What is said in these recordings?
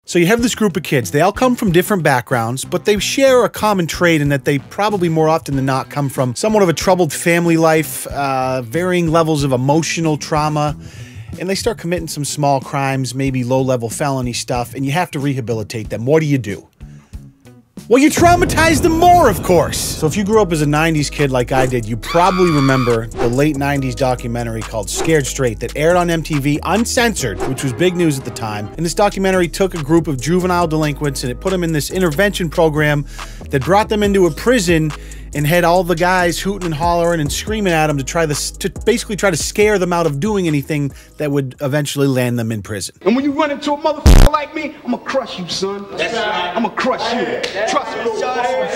So you have this group of kids. They all come from different backgrounds, but they share a common trait in that they probably more often than not come from somewhat of a troubled family life, varying levels of emotional trauma, and they start committing some small crimes, maybe low-level felony stuff, and you have to rehabilitate them. What do? Well, you traumatize them more, of course. So if you grew up as a 90s kid like I did, you probably remember the late 90s documentary called Scared Straight that aired on MTV uncensored, which was big news at the time. And this documentary took a group of juvenile delinquents and it put them in this intervention program that brought them into a prison and had all the guys hooting and hollering and screaming at them to basically try to scare them out of doing anything that would eventually land them in prison. And when you run into a motherfucker like me, I'm gonna crush you, son. That's right. I'm gonna crush you. Trust me,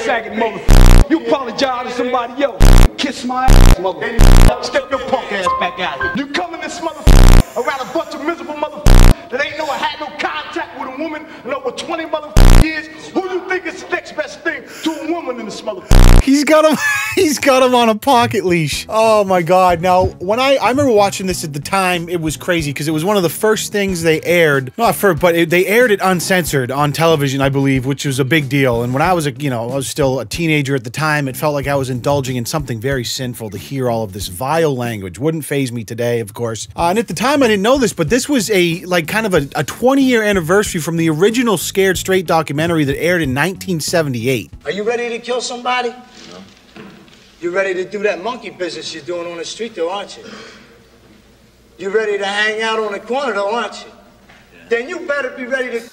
faggot motherfucker. You apologize to somebody else. Kiss my ass, motherfucker. Step your punk ass back out here. You come in this motherfucker around a bunch of miserable motherfuckers that ain't had no contact with a woman in over 20 motherfucking years. Who do you think is the next best thing to a woman in this motherfucker? He's got him on a pocket leash. Oh my God. Now, when I remember watching this at the time, it was crazy because it was one of the first things they aired. Not first, but they aired it uncensored on television, I believe, which was a big deal. And when I was I was still a teenager at the time, it felt like I was indulging in something very sinful to hear all of this vile language. Wouldn't faze me today, of course. And at the time, I didn't know this, but this was kind of a 20-year anniversary from the original Scared Straight documentary that aired in 1978. Are you ready to kill somebody? No. You're ready to do that monkey business you're doing on the street, though, aren't you? You're ready to hang out on the corner, though, aren't you? Yeah. Then you better be ready to...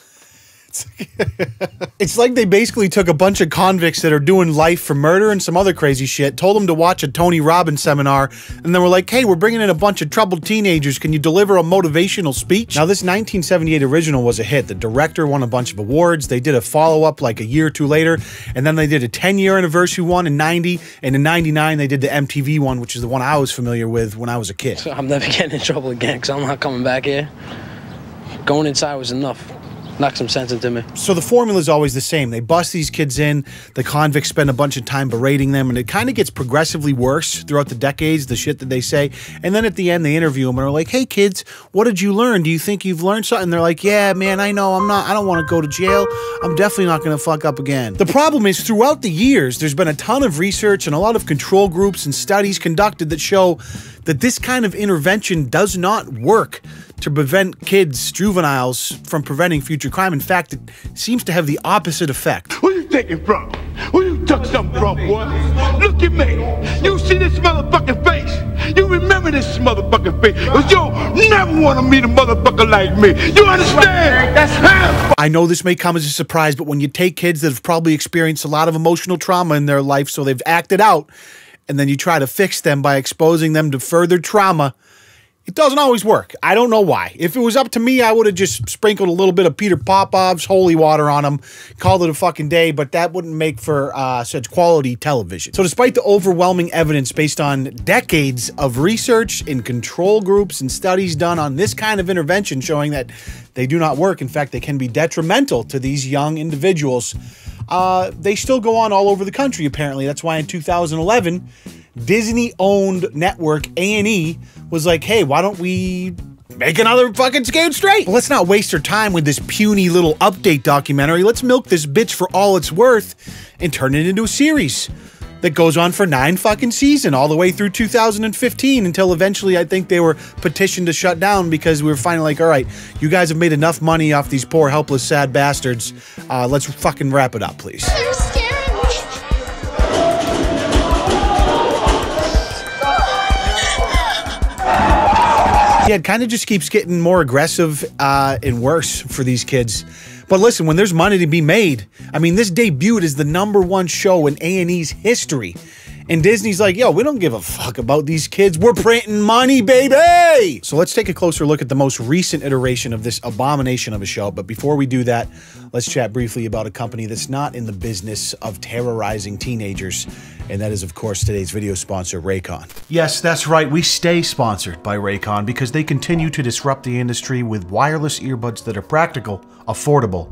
It's like they basically took a bunch of convicts that are doing life for murder and some other crazy shit, told them to watch a Tony Robbins seminar, and then we're like, hey, we're bringing in a bunch of troubled teenagers. Can you deliver a motivational speech? Now, this 1978 original was a hit. The director won a bunch of awards. They did a follow-up like a year or two later, and then they did a 10-year anniversary one in 90, and in 99, they did the MTV one, which is the one I was familiar with when I was a kid. So I'm never getting in trouble again, because I'm not coming back here. Going inside was enough. Knock some sense into me. So the formula is always the same. They bust these kids in, the convicts spend a bunch of time berating them, and it kind of gets progressively worse throughout the decades, the shit that they say. And then at the end, they interview them and are like, hey kids, what did you learn? Do you think you've learned something? And they're like, yeah, man, I know, I don't want to go to jail. I'm definitely not going to fuck up again. The problem is, throughout the years, there's been a ton of research and a lot of control groups and studies conducted that show that this kind of intervention does not work to prevent kids, juveniles, from preventing future crime. In fact, it seems to have the opposite effect. Who you taking from? Who you took something from, boy? Look at me. You see this motherfucking face? You remember this motherfucking face? But you never want to meet a motherfucker like me. You understand? That's him. I know this may come as a surprise, but when you take kids that have probably experienced a lot of emotional trauma in their life, so they've acted out, and then you try to fix them by exposing them to further trauma, it doesn't always work. I don't know why. If it was up to me, I would have just sprinkled a little bit of Peter Popov's holy water on them, called it a fucking day, but that wouldn't make for such quality television. So despite the overwhelming evidence based on decades of research in control groups and studies done on this kind of intervention showing that they do not work, in fact, they can be detrimental to these young individuals, they still go on all over the country, apparently. That's why in 2011, Disney-owned network A&E was like, hey, why don't we make another fucking Scared Straight? Well, let's not waste our time with this puny little update documentary. Let's milk this bitch for all it's worth and turn it into a series that goes on for 9 fucking seasons, all the way through 2015, until eventually I think they were petitioned to shut down because we were finally like, all right, you guys have made enough money off these poor, helpless, sad bastards. Let's fucking wrap it up, please. You're scaring me. Yeah, it kind of just keeps getting more aggressive and worse for these kids. But listen, when there's money to be made, I mean, this debuted as the #1 show in A&E's history. And Disney's like, yo, we don't give a fuck about these kids. We're printing money, baby! So let's take a closer look at the most recent iteration of this abomination of a show. But before we do that, let's chat briefly about a company that's not in the business of terrorizing teenagers. And that is, of course, today's video sponsor, Raycon. Yes, that's right. We stay sponsored by Raycon because they continue to disrupt the industry with wireless earbuds that are practical, affordable,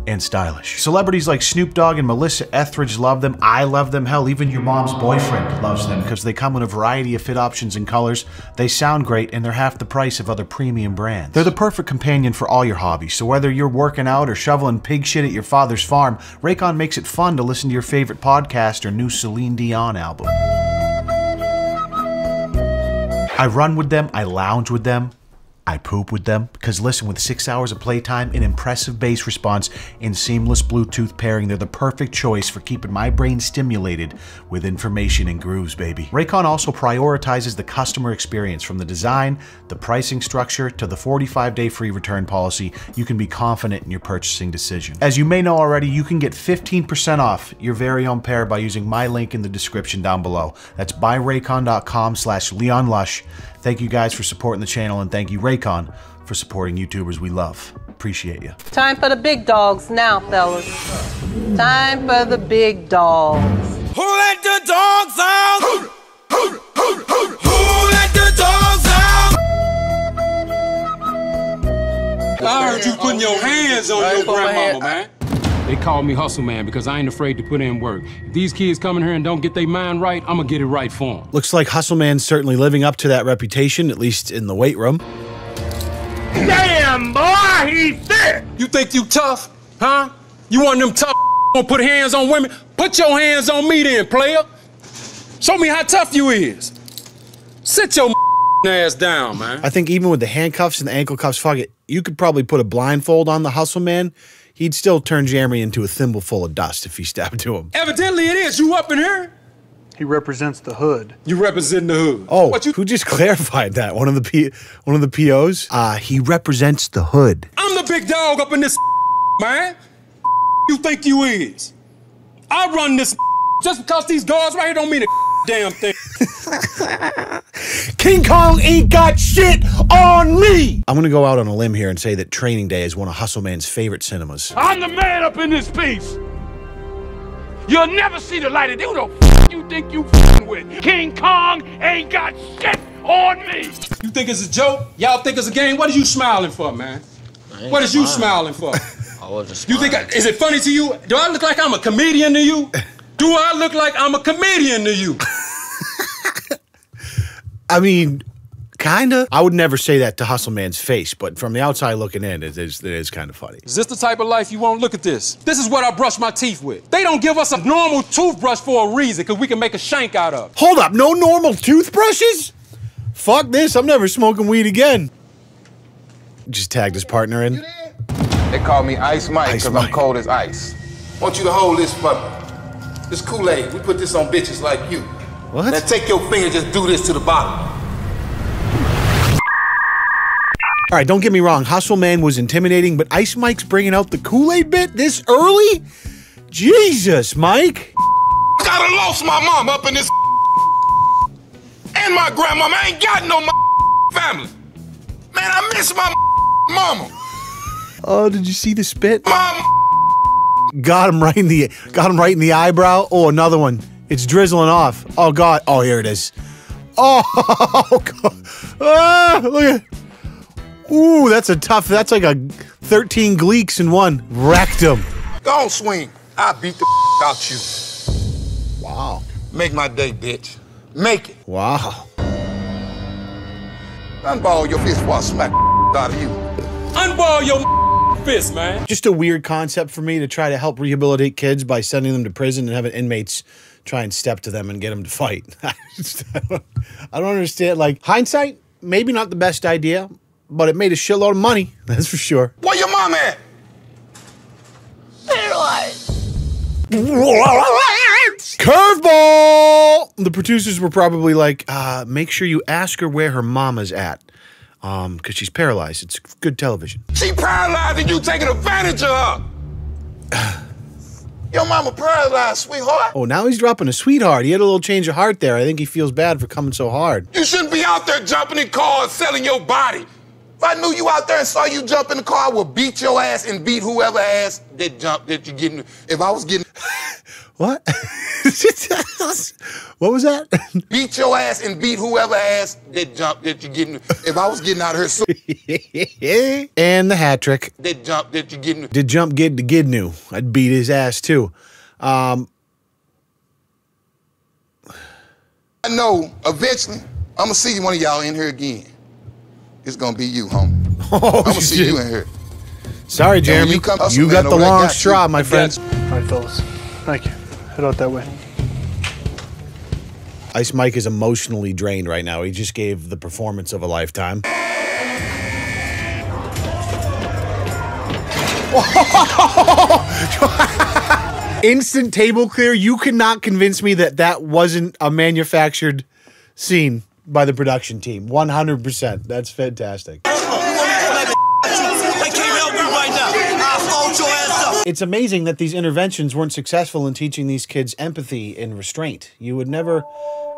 and stylish. Celebrities like Snoop Dogg and Melissa Etheridge love them. I love them. Hell, even your mom's boyfriend loves them because they come in a variety of fit options and colors. They sound great and they're half the price of other premium brands. They're the perfect companion for all your hobbies. So whether you're working out or shoveling pig shit at your father's farm, Raycon makes it fun to listen to your favorite podcast or new Celine Dion album. I run with them, I lounge with them, I poop with them, because listen, with 6 hours of playtime, an impressive bass response, and seamless Bluetooth pairing, they're the perfect choice for keeping my brain stimulated with information and grooves, baby. Raycon also prioritizes the customer experience. From the design, the pricing structure, to the 45-day free return policy, you can be confident in your purchasing decision. As you may know already, you can get 15% off your very own pair by using my link in the description down below. That's buyraycon.com/LeonLush. Thank you guys for supporting the channel, and thank you, Raycon, for supporting YouTubers we love. Appreciate you. Time for the big dogs now, fellas. Time for the big dogs. Who let the dogs out? Who let the dogs out? I heard you putting your hands on your grandmama, man. They call me Hustle Man because I ain't afraid to put in work. If these kids come in here and don't get their mind right, I'm gonna get it right for them. Looks like Hustle Man's certainly living up to that reputation, at least in the weight room. Damn, boy, he's thick. You think you tough, huh? You want them tough gonna put hands on women? Put your hands on me then, player. Show me how tough you is. Sit your ass down, man. I think even with the handcuffs and the ankle cuffs, fuck it, you could probably put a blindfold on the Hustle Man. He'd still turn Jeremy into a thimble full of dust if he stepped to him. Evidently it is. You up in here? He represents the hood. You represent the hood. Oh, who just clarified that? One of the POs? He represents the hood. I'm the big dog up in this man. You think you is? I run this just because these guards right here don't mean a damn thing. King Kong ain't got shit on me! I'm gonna go out on a limb here and say that Training Day is one of Hustle Man's favorite cinemas. I'm the man up in this piece. You'll never see the light of day. Who the f you think you f***ing with? King Kong ain't got shit on me. You think it's a joke? Y'all think it's a game? What are you smiling for, man? What is you smiling for? I wasn't smiling. You think, is it funny to you? Do I look like I'm a comedian to you? Do I look like I'm a comedian to you? I mean, kinda. I would never say that to Hustle Man's face, but from the outside looking in, it is kind of funny. Is this the type of life you want? Look at this. This is what I brush my teeth with. They don't give us a normal toothbrush for a reason, because we can make a shank out of it. Hold up, no normal toothbrushes? Fuck this, I'm never smoking weed again. Just tagged his partner in. They call me Ice Mike because I'm cold as ice. I want you to hold this for me. This Kool-Aid, we put this on bitches like you. What? Now take your finger, just do this to the bottom. All right, don't get me wrong, Hustle Man was intimidating, but Ice Mike's bringing out the Kool-Aid bit this early? Jesus, Mike. Gotta lost my mom up in this and my grandmama. I ain't got no family. Man, I miss my mama. Oh, did you see the spit? Mom. Got him right in the eyebrow. Oh, another one. It's drizzling off. Oh God. Oh, here it is. Oh God. Ah, look at. Ooh, that's like a 13 gleeks in one. Wrecked him. Go on, swing. I beat the out you. Wow. Make my day, bitch. Make it. Wow. Unball your fist while I smack out of you. Unball your fist, man. Just a weird concept for me to try to help rehabilitate kids by sending them to prison and having inmates try and step to them and get them to fight. I don't understand. Like, hindsight, maybe not the best idea, but it made a shitload of money. That's for sure. Where your mom at? Curveball! The producers were probably like, make sure you ask her where her mama's at. Because she's paralyzed. It's good television. She paralyzed and you taking advantage of her. Your mama paralyzed, sweetheart. Oh, now he's dropping a sweetheart. He had a little change of heart there. I think he feels bad for coming so hard. You shouldn't be out there jumping in cars, selling your body. If I knew you out there and saw you jump in the car, I would beat your ass and beat whoever ass that jumped that you getting. If I was getting... What? What was that? Beat your ass and beat whoever ass that jump that you're getting. If I was getting out of here, and the hat trick. That jump that you're getting. Did jump get the Gidnu? I'd beat his ass too. I know eventually I'm gonna see one of y'all in here again. It's gonna be you, homie. I'm gonna see you in here. Sorry, Jeremy. You got the long straw, my friend. All right, fellas. Thank you. Head out that way. Ice Mike is emotionally drained right now. He just gave the performance of a lifetime. Instant table clear. You cannot convince me that that wasn't a manufactured scene by the production team. 100%. That's fantastic. It's amazing that these interventions weren't successful in teaching these kids empathy and restraint. You would never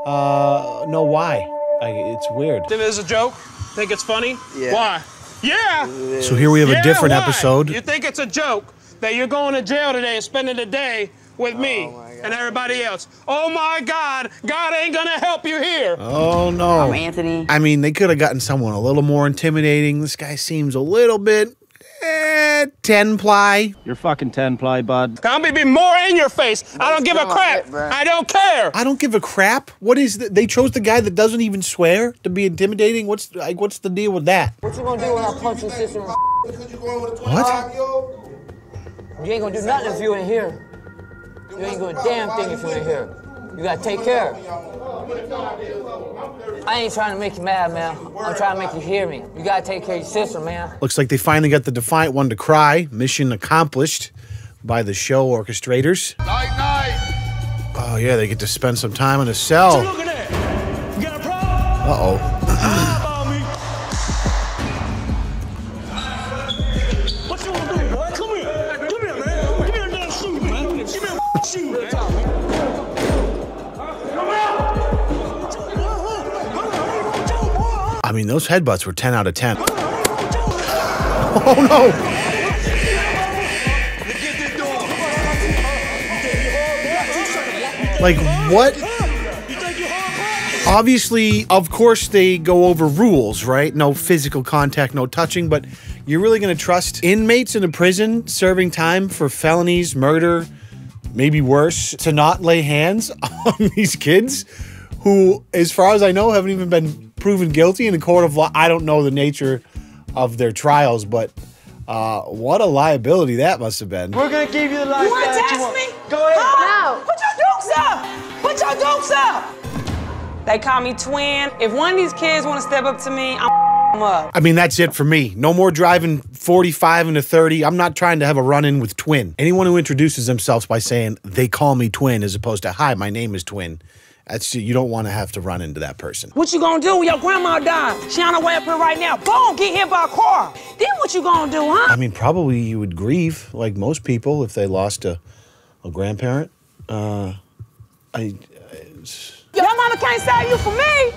know why. It's weird. Think it's a joke? Think it's funny? Yeah. Why? Yeah! So here we have a different episode. You think it's a joke that you're going to jail today and spending the day with me and everybody else. Oh my God, God ain't gonna help you here. Oh no. I'm Anthony. I mean, they could have gotten someone a little more intimidating. This guy seems a little bit 10-ply. You're fucking 10-ply, bud. I'm gonna be more in your face. I don't give a crap. I don't care. I don't give a crap. What is they chose the guy that doesn't even swear to be intimidating? What's the deal with that? What you gonna do when I punch your sister? What? You ain't gonna do nothing if you ain't here. You ain't gonna do a damn thing if you ain't here. You gotta take care. I ain't trying to make you mad, man. I'm trying to make you hear me. You gotta take care of your sister, man. Looks like they finally got the Defiant one to cry. Mission accomplished by the show orchestrators. Night, night. Oh yeah, they get to spend some time in a cell. What you looking at? You got a problem? Uh-oh. What you wanna do, boy? Come here. Come here, man. Give me a damn shoe, man. Give me a shoe, man. I mean, those headbutts were 10 out of 10. Oh no! Like, what? Obviously, of course, they go over rules, right? No physical contact, no touching, but you're really going to trust inmates in a prison serving time for felonies, murder, maybe worse, to not lay hands on these kids who, as far as I know, haven't even been proven guilty in a court of law. I don't know the nature of their trials, but what a liability that must have been. We're gonna give you the life You wanna that you test want. me? Go ahead. No. Put your dukes up. Put your dukes up. They call me Twin. If one of these kids want to step up to me, I'm up. I mean, that's it for me. No more driving 45 into 30. I'm not trying to have a run-in with Twin. Anyone who introduces themselves by saying, they call me Twin, as opposed to, hi, my name is Twin. That's, you don't want to have to run into that person. What you gonna do when your grandma died? She on her way up here right now. Boom, get hit by a car. Then what you gonna do, huh? I mean, probably you would grieve, like most people, if they lost a grandparent. Your mama can't save you from me.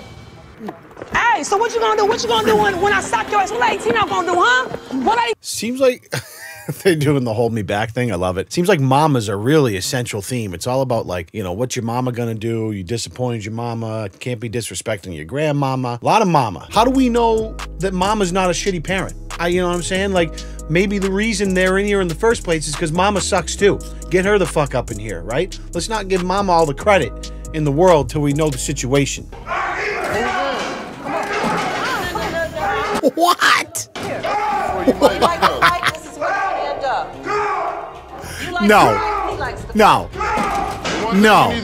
Hey, so what you gonna do? What you gonna do when I sock your ass? What lady Tina gonna do, huh? What lady? Seems like they're doing the hold me back thing. I love it. Seems like mamas are really a central theme. It's all about, like, you know, what's your mama gonna do? You disappointed your mama. Can't be disrespecting your grandmama. A lot of mama. How do we know that mama's not a shitty parent? You know what I'm saying? Like, maybe the reason they're in here in the first place is because mama sucks too. Get her the fuck up in here, right? Let's not give mama all the credit in the world till we know the situation. What? No.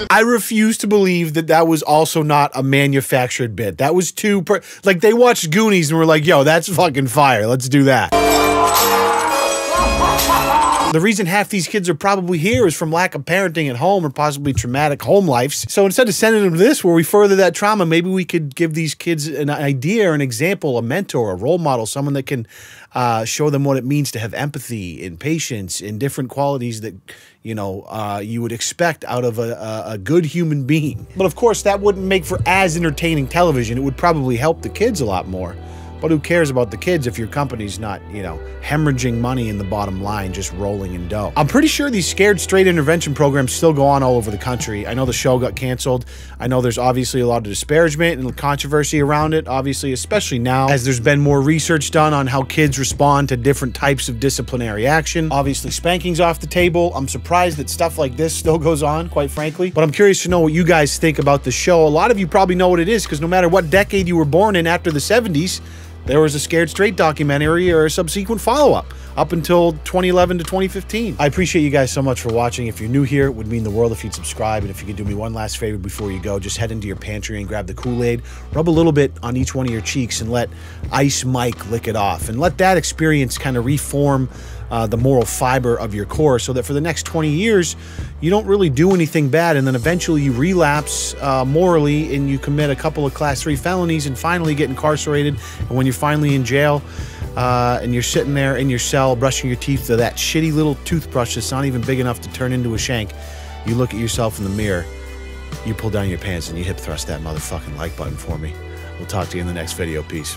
I refuse to believe that that was also not a manufactured bit. That was like, they watched Goonies and were like, yo, that's fucking fire. Let's do that. The reason half these kids are probably here is from lack of parenting at home or possibly traumatic home lives. So instead of sending them to this where we further that trauma, maybe we could give these kids an idea or an example, a mentor, a role model, someone that can show them what it means to have empathy and patience and different qualities that, you know, you would expect out of a good human being. But of course, that wouldn't make for as entertaining television. It would probably help the kids a lot more. But who cares about the kids if your company's not, you know, hemorrhaging money in the bottom line, just rolling in dough? I'm pretty sure these scared straight intervention programs still go on all over the country. I know the show got canceled. I know there's obviously a lot of disparagement and controversy around it, obviously, especially now, as there's been more research done on how kids respond to different types of disciplinary action. Obviously, spanking's off the table. I'm surprised that stuff like this still goes on, quite frankly. But I'm curious to know what you guys think about the show. A lot of you probably know what it is, because no matter what decade you were born in after the 70s, there was a Scared Straight documentary or a subsequent follow-up up until 2011 to 2015. I appreciate you guys so much for watching. If you're new here, it would mean the world if you'd subscribe. And if you could do me one last favor before you go, just head into your pantry and grab the Kool-Aid, rub a little bit on each one of your cheeks, and let Ice Mike lick it off. And let that experience kind of reform the moral fiber of your core, so that for the next 20 years, you don't really do anything bad, and then eventually you relapse morally and you commit a couple of Class 3 felonies and finally get incarcerated. And when you're finally in jail and you're sitting there in your cell brushing your teeth with that shitty little toothbrush that's not even big enough to turn into a shank, you look at yourself in the mirror, you pull down your pants, and you hip thrust that motherfucking like button for me. We'll talk to you in the next video. Peace.